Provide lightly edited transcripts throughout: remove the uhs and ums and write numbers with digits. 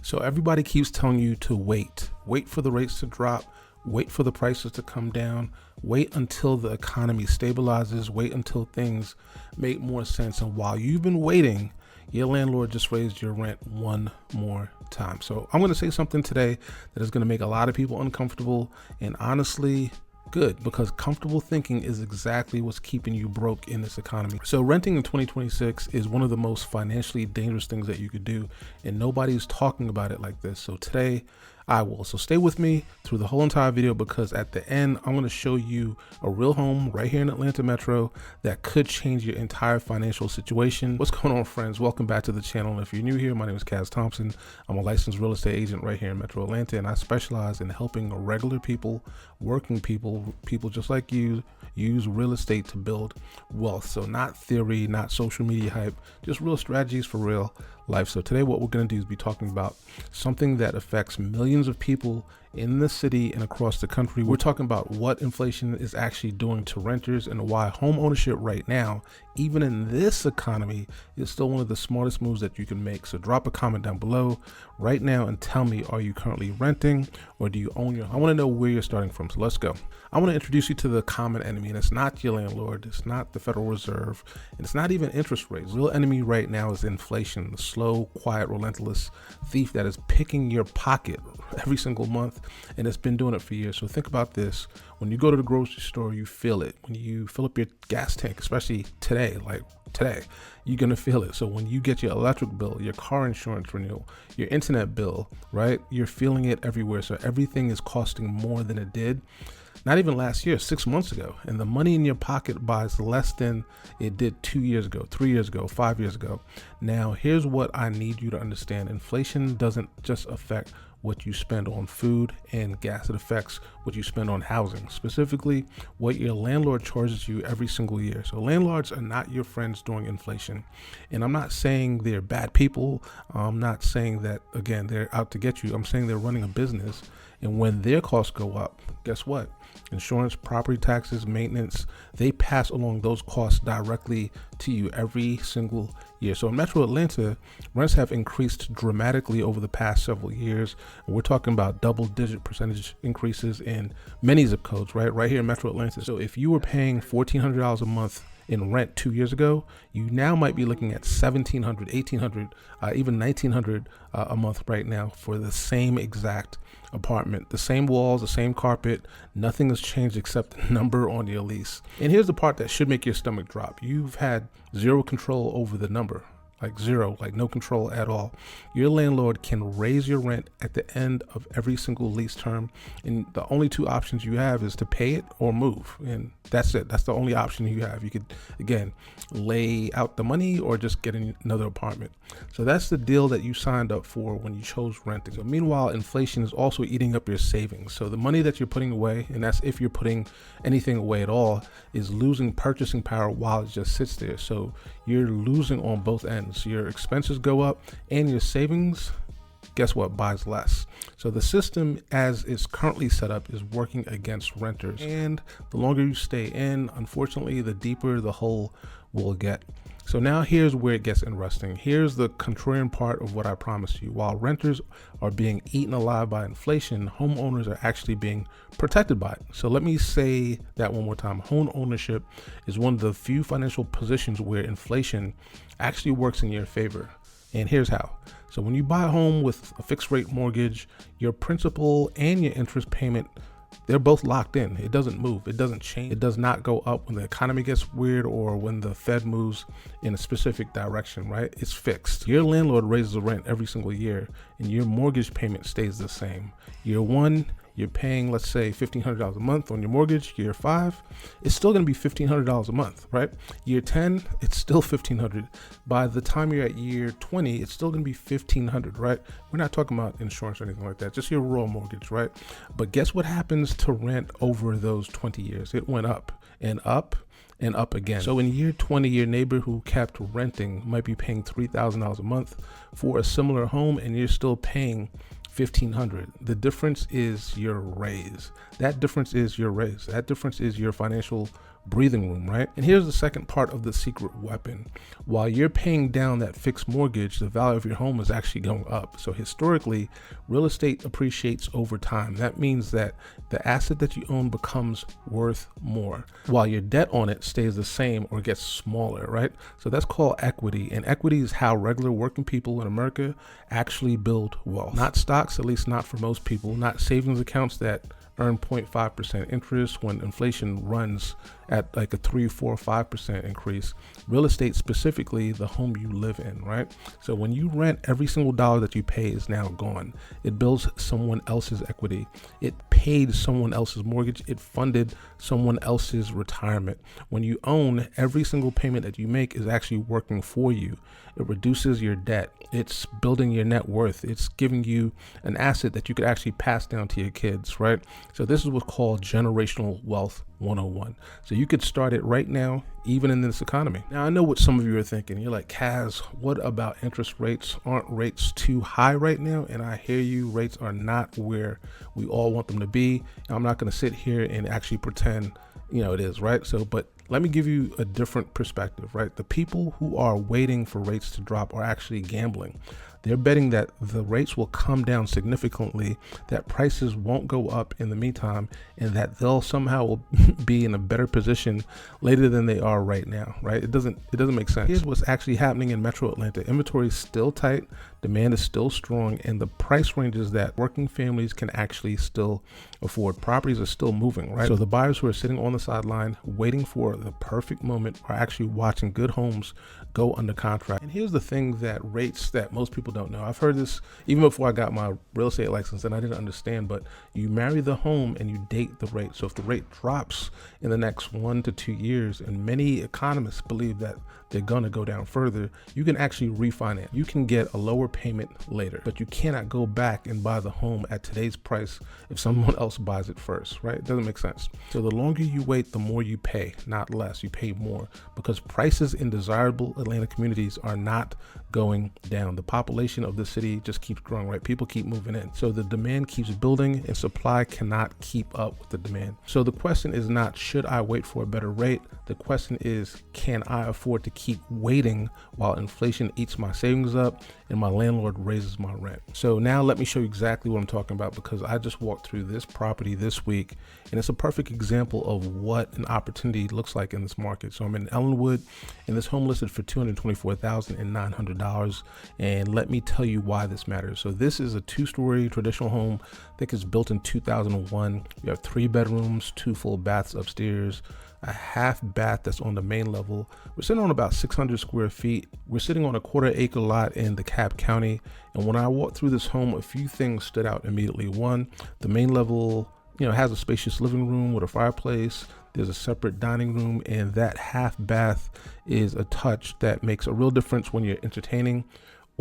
So everybody keeps telling you to wait for the rates to drop, wait for the prices to come down, wait until the economy stabilizes, wait until things make more sense. And while you've been waiting, your landlord just raised your rent one more time. So I'm going to say something today that is going to make a lot of people uncomfortable, and honestly, good, because comfortable thinking is exactly what's keeping you broke in this economy. So renting in 2026 is one of the most financially dangerous things that you could do, and nobody's talking about it like this. So today I will. So stay with me through the whole entire video, because at the end, I'm going to show you a real home right here in Atlanta Metro that could change your entire financial situation. What's going on, friends? Welcome back to the channel. And if you're new here, my name is Cas Thompson. I'm a licensed real estate agent right here in Metro Atlanta, and I specialize in helping regular people, working people, people just like you, use real estate to build wealth. So not theory, not social media hype, just real strategies for real life. So today what we're going to do is be talking about something that affects millions of people in the city and across the country. We're talking about what inflation is actually doing to renters and why home ownership right now, even in this economy, is still one of the smartest moves that you can make. So drop a comment down below right now and tell me, are you currently renting or do you own your home? I want to know where you're starting from. So let's go. I want to introduce you to the common enemy, and it's not your landlord, it's not the Federal Reserve, and it's not even interest rates. The real enemy right now is inflation, the slow, quiet, relentless thief that is picking your pocket every single month, and it's been doing it for years. So think about this. When you go to the grocery store, you feel it. When you fill up your gas tank, especially today, like today, you're gonna feel it. So when you get your electric bill, your car insurance renewal, your internet bill, right? You're feeling it everywhere. So everything is costing more than it did, not even last year, 6 months ago. And the money in your pocket buys less than it did 2 years ago, 3 years ago, 5 years ago. Now, here's what I need you to understand. Inflation doesn't just affect what you spend on food and gas. It affects what you spend on housing, specifically what your landlord charges you every single year. So landlords are not your friends during inflation. And I'm not saying they're bad people. I'm not saying that, again, they're out to get you. I'm saying they're running a business. And when their costs go up, guess what? Insurance, property taxes, maintenance, they pass along those costs directly to you every single year. So in Metro Atlanta, rents have increased dramatically over the past several years. And we're talking about double-digit percentage increases in many zip codes, right here in Metro Atlanta. So if you were paying $1,400 a month in rent 2 years ago, you now might be looking at $1,700, $1,800, even $1,900 a month right now for the same exact apartment. The same walls, the same carpet, nothing has changed except the number on your lease. And here's the part that should make your stomach drop. You've had zero control over the number. Like zero, like no control at all. Your landlord can raise your rent at the end of every single lease term, and the only two options you have is to pay it or move, and that's it. That's the only option you have. You could, again, lay out the money or just get another apartment. So that's the deal that you signed up for when you chose renting. So meanwhile, inflation is also eating up your savings. So the money that you're putting away, and that's if you're putting anything away at all, is losing purchasing power while it just sits there. So you're losing on both ends. Your expenses go up and your savings, guess what, buys less. So the system as it's currently set up is working against renters, and the longer you stay in, unfortunately, the deeper the hole will get. So now here's where it gets interesting. Here's the contrarian part of what I promised you. While renters are being eaten alive by inflation, homeowners are actually being protected by it. So let me say that one more time. Home ownership is one of the few financial positions where inflation actually works in your favor. And here's how. So when you buy a home with a fixed rate mortgage, your principal and your interest payment, they're both locked in. It doesn't move. It doesn't change. It does not go up when the economy gets weird or when the Fed moves in a specific direction, right? It's fixed. Your landlord raises the rent every single year and your mortgage payment stays the same. Year one, you're paying, let's say, $1,500 a month on your mortgage. Year 5, it's still going to be $1,500 a month, right? Year 10, it's still $1,500. By the time you're at year 20, it's still going to be $1,500, right? We're not talking about insurance or anything like that, just your raw mortgage, right? But guess what happens to rent over those 20 years? It went up and up and up again. So in year 20, your neighbor who kept renting might be paying $3,000 a month for a similar home, and you're still paying $1,500. The difference is your raise. That difference is your raise. That difference is your financial breathing room, right? And here's the second part of the secret weapon. While you're paying down that fixed mortgage, the value of your home is actually going up. So historically, real estate appreciates over time. That means that the asset that you own becomes worth more, while your debt on it stays the same or gets smaller, right? So that's called equity. And equity is how regular working people in America actually build wealth. Not stocks, at least not for most people, not savings accounts that earn 0.5% interest when inflation runs at like a 3, 4, 5% increase. Real estate, specifically the home you live in, right? So when you rent, every single dollar that you pay is now gone. It builds someone else's equity. It paid someone else's mortgage. It funded someone else's retirement. When you own, every single payment that you make is actually working for you. It reduces your debt. It's building your net worth. It's giving you an asset that you could actually pass down to your kids, right? So this is what's called generational wealth 101. So you could start it right now, even in this economy. Now, I know what some of you are thinking. You're like, Cas, what about interest rates? Aren't rates too high right now? And I hear you, rates are not where we all want them to be. I'm not going to sit here and actually pretend, it is, right? So, but let me give you a different perspective, right? The people who are waiting for rates to drop are actually gambling. They're betting that the rates will come down significantly, that prices won't go up in the meantime, and that they'll somehow be in a better position later than they are right now, right? It doesn't make sense. Here's what's actually happening in Metro Atlanta. Inventory is still tight, demand is still strong, and the price ranges that working families can actually still afford. Properties are still moving, right? So the buyers who are sitting on the sideline waiting for the perfect moment are actually watching good homes go under contract. And here's the thing that rates that most people don't know. I've heard this even before I got my real estate license, and I didn't understand, but you marry the home and you date the rate. So if the rate drops in the next 1 to 2 years, and many economists believe that they're going to go down further, you can actually refinance. You can get a lower payment later, but you cannot go back and buy the home at today's price if someone else buys it first, right? It doesn't make sense. So the longer you wait, the more you pay, not less. You pay more because prices in desirable Atlanta communities are not going down. The population of the city just keeps growing, right? People keep moving in. So the demand keeps building and supply cannot keep up with the demand. So the question is not, should I wait for a better rate? The question is, can I afford to keep waiting while inflation eats my savings up and my landlord raises my rent? So now let me show you exactly what I'm talking about, because I just walked through this property this week and it's a perfect example of what an opportunity looks like in this market. So I'm in Ellenwood and this home listed for $224,900. And let me tell you why this matters. So this is a 2-story traditional home. I think it's built in 2001. We have 3 bedrooms, 2 full baths upstairs, a half bath that's on the main level. We're sitting on about 600 square feet. We're sitting on a 1/4 acre lot in DeKalb County. And when I walked through this home, a few things stood out immediately. One, the main level, has a spacious living room with a fireplace. There's a separate dining room, and that half bath is a touch that makes a real difference when you're entertaining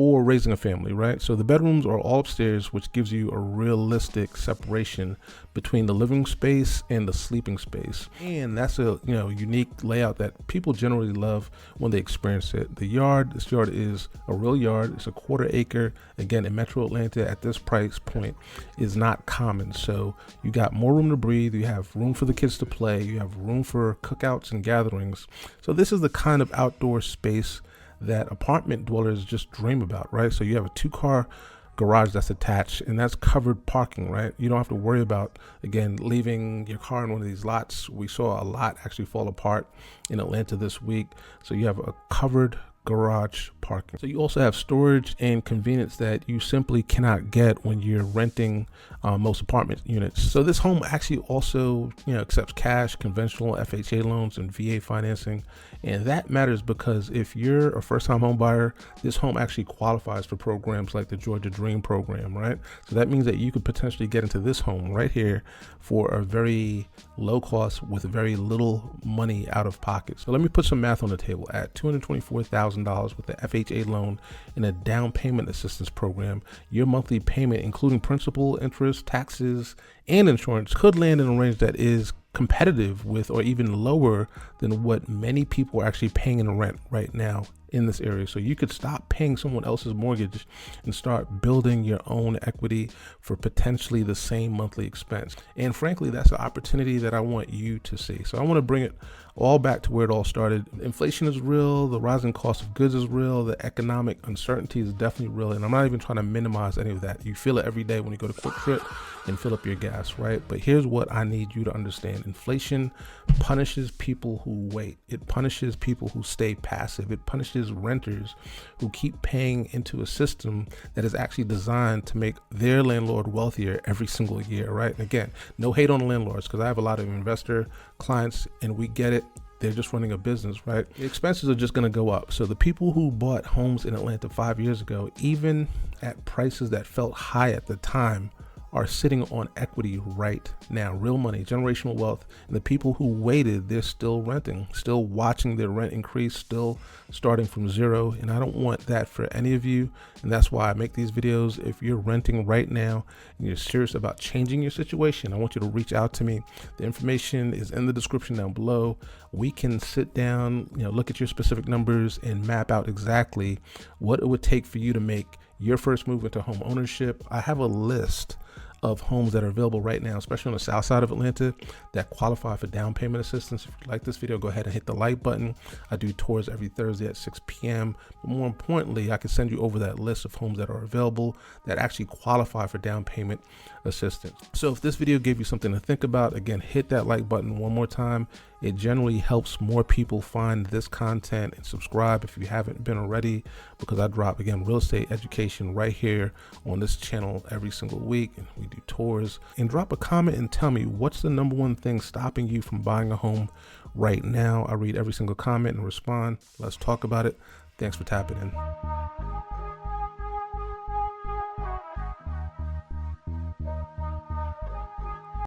or raising a family, right? So the bedrooms are all upstairs, which gives you a realistic separation between the living space and the sleeping space. And that's a unique layout that people generally love when they experience it. This yard is a real yard. It's a 1/4 acre. Again, in Metro Atlanta at this price point is not common. So you got more room to breathe. You have room for the kids to play. You have room for cookouts and gatherings. So this is the kind of outdoor space that apartment dwellers just dream about, right? So you have a 2-car garage that's attached, and that's covered parking, right? You don't have to worry about, again, leaving your car in one of these lots. We saw a lot actually fall apart in Atlanta this week. So you have a covered garage parking. So you also have storage and convenience that you simply cannot get when you're renting most apartment units. So this home actually also accepts cash, conventional FHA loans, and VA financing. And that matters because if you're a first-time home buyer, this home actually qualifies for programs like the Georgia Dream program, right? So that means that you could potentially get into this home right here for a very low cost with very little money out of pocket. So let me put some math on the table. At $224,000 with the FHA loan and a down payment assistance program, your monthly payment, including principal, interest, taxes, and insurance, could land in a range that is competitive with or even lower than what many people are actually paying in rent right now in this area. So you could stop paying someone else's mortgage and start building your own equity for potentially the same monthly expense. And frankly, that's the opportunity that I want you to see. So I want to bring it all back to where it all started. Inflation is real, the rising cost of goods is real, the economic uncertainty is definitely real, and I'm not even trying to minimize any of that. You feel it every day when you go to Quick Trip and fill up your gas, right? But here's what I need you to understand. Inflation punishes people who wait. It punishes people who stay passive. It punishes renters who keep paying into a system that is actually designed to make their landlord wealthier every single year, right? And again, no hate on the landlords, because I have a lot of investor clients and we get it. They're just running a business, right? The expenses are just going to go up. So the people who bought homes in Atlanta 5 years ago, even at prices that felt high at the time, are sitting on equity right now, real money, generational wealth. And the people who waited, they're still renting, still watching their rent increase, still starting from zero. And I don't want that for any of you. And that's why I make these videos. If you're renting right now and you're serious about changing your situation, I want you to reach out to me. The information is in the description down below. We can sit down, look at your specific numbers and map out exactly what it would take for you to make your first move into home ownership. I have a list of homes that are available right now, especially on the south side of Atlanta, that qualify for down payment assistance. If you like this video, go ahead and hit the like button. I do tours every Thursday at 6 p.m. But more importantly, I can send you over that list of homes that are available that actually qualify for down payment assistance. So if this video gave you something to think about, again, hit that like button one more time. It generally helps more people find this content, and subscribe if you haven't been already, because I drop, again, real estate education right here on this channel every single week, and we do tours. And drop a comment and tell me, what's the number one thing stopping you from buying a home right now? I read every single comment and respond. Let's talk about it. Thanks for tapping in.